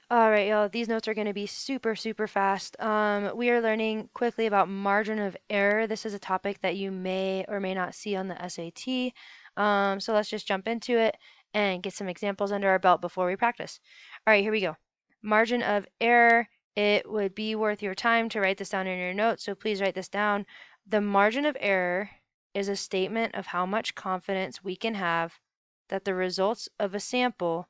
All right, y'all, these notes are going to be super, super fast. We are learning quickly about margin of error. This is a topic that you may or may not see on the SAT. So let's just jump into it and get some examples under our belt before we practice. All right, here we go. Margin of error. It would be worth your time to write this down in your notes, so please write this down. The margin of error is a statement of how much confidence we can have that the results of a sample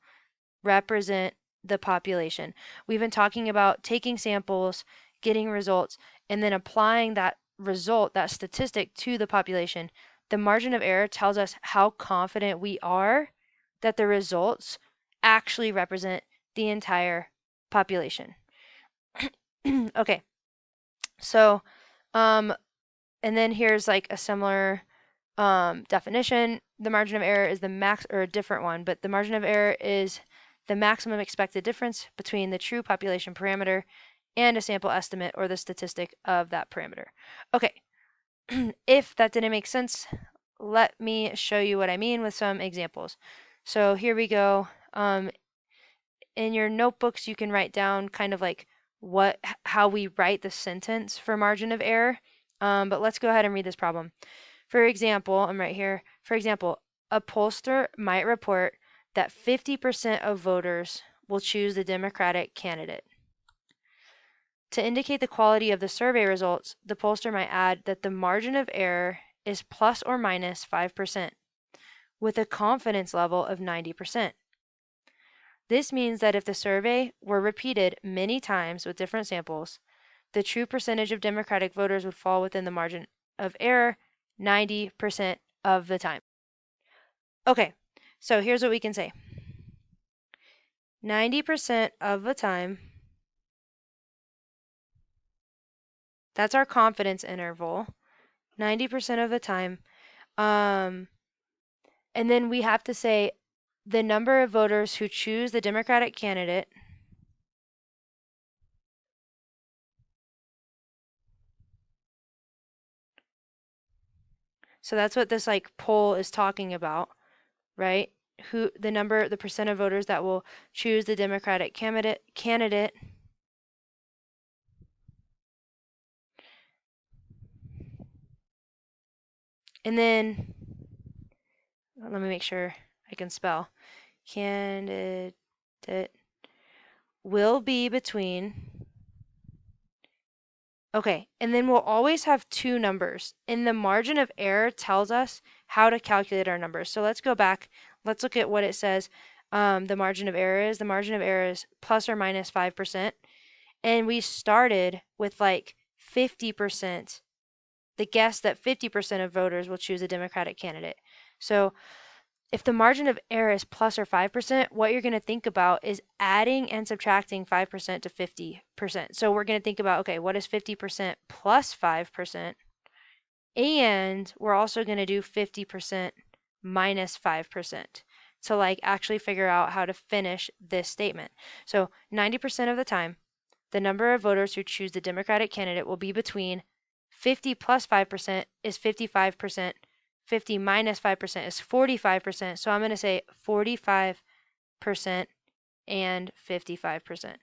represent the population. We've been talking about taking samples, getting results, and then applying that result, that statistic, to the population. The margin of error tells us how confident we are that the results actually represent the entire population. Okay, so, and then here's like a similar definition. The margin of error is the max, or a different one, but the margin of error is the maximum expected difference between the true population parameter and a sample estimate or the statistic of that parameter. Okay, if that didn't make sense, let me show you what I mean with some examples. So here we go. In your notebooks, you can write down kind of like how we write the sentence for margin of error. But let's go ahead and read this problem. For example, I'm right here. For example, a pollster might report that 50% of voters will choose the Democratic candidate. To indicate the quality of the survey results, the pollster might add that the margin of error is plus or minus 5%, with a confidence level of 90%. This means that if the survey were repeated many times with different samples, the true percentage of Democratic voters would fall within the margin of error 90% of the time. Okay, so here's what we can say. 90% of the time, that's our confidence interval, 90% of the time. And then we have to say the number of voters who choose the Democratic candidate so that's what this like poll is talking about, right? The percent of voters that will choose the Democratic candidate. And then let me make sure I can spell. Candidate will be between. Okay, and then we'll always have two numbers. And the margin of error tells us how to calculate our numbers. So let's go back. Let's look at what it says the margin of error is. The margin of error is plus or minus 5%. And we started with like 50%, the guess that 50% of voters will choose a Democratic candidate. So if the margin of error is plus or 5%, what you're going to think about is adding and subtracting 5% to 50%. So we're going to think about, okay, what is 50% plus 5%? And we're also going to do 50% minus 5% to like actually figure out how to finish this statement. So 90% of the time, the number of voters who choose the Democratic candidate will be between 50 plus 5% is 55%. 50 minus 5% is 45%. So I'm going to say 45% and 55%.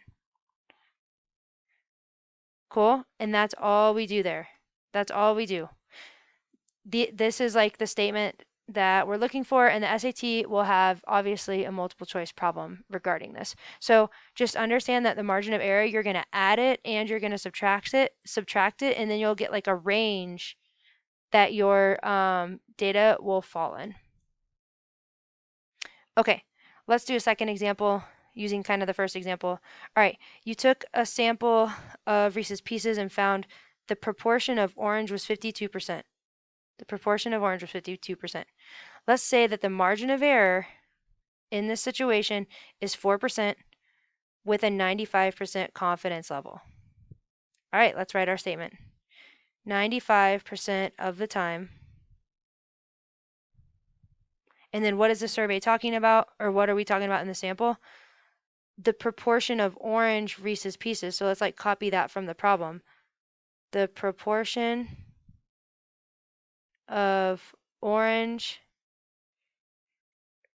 Cool? And that's all we do there. That's all we do. This is like the statement that we're looking for, and the SAT will have obviously a multiple choice problem regarding this. So just understand that the margin of error, you're going to add it and you're going to subtract it, and then you'll get like a range that your data will fall in. Okay, let's do a second example using kind of the first example. All right, you took a sample of Reese's Pieces and found the proportion of orange was 52%. The proportion of orange was 52%. Let's say that the margin of error in this situation is 4% with a 95% confidence level. All right, let's write our statement. 95% of the time. And then what is the survey talking about, or what are we talking about in the sample? The proportion of orange Reese's Pieces. So let's like copy that from the problem. The proportion of orange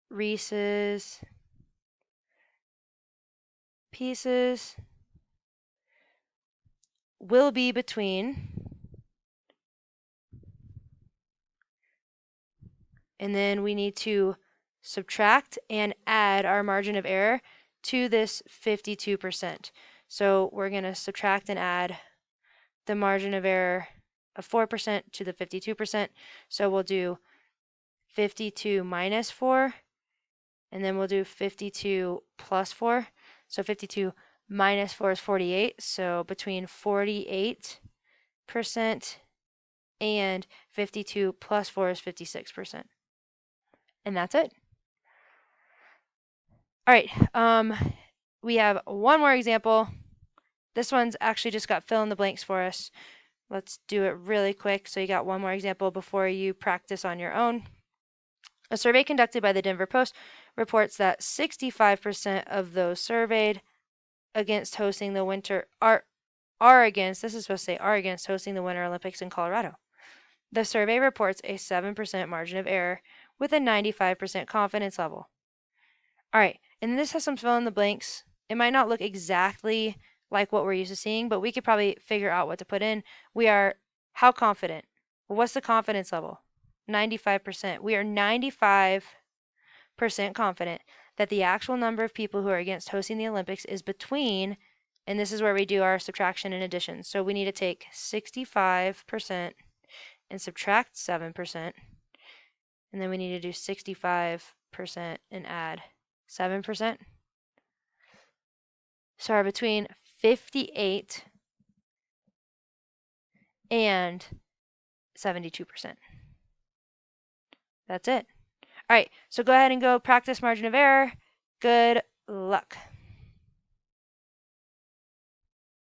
Reese's pieces will be between, and then we need to subtract and add our margin of error to this 52%. So we're going to subtract and add the margin of error of 4% to the 52%. So we'll do 52 minus 4, and then we'll do 52 plus 4. So 52 minus 4 is 48. So between 48% and 52 plus 4 is 56%. And that's it. All right, we have one more example. This one's actually just got fill in the blanks for us. Let's do it really quick. So you got one more example before you practice on your own. A survey conducted by the Denver Post reports that 65% of those surveyed against hosting the winter are against, this is supposed to say are against hosting the Winter Olympics in Colorado. The survey reports a 7% margin of error with a 95% confidence level. All right, and this has some fill in the blanks. It might not look exactly like what we're used to seeing, but we could probably figure out what to put in. We are how confident? Well, what's the confidence level? 95%. We are 95% confident that the actual number of people who are against hosting the Olympics is between, and this is where we do our subtraction and addition. So we need to take 65% and subtract 7%, and then we need to do 65% and add 7%. So are between 58 and 72%. That's it. All right, so go ahead and go practice margin of error. Good luck.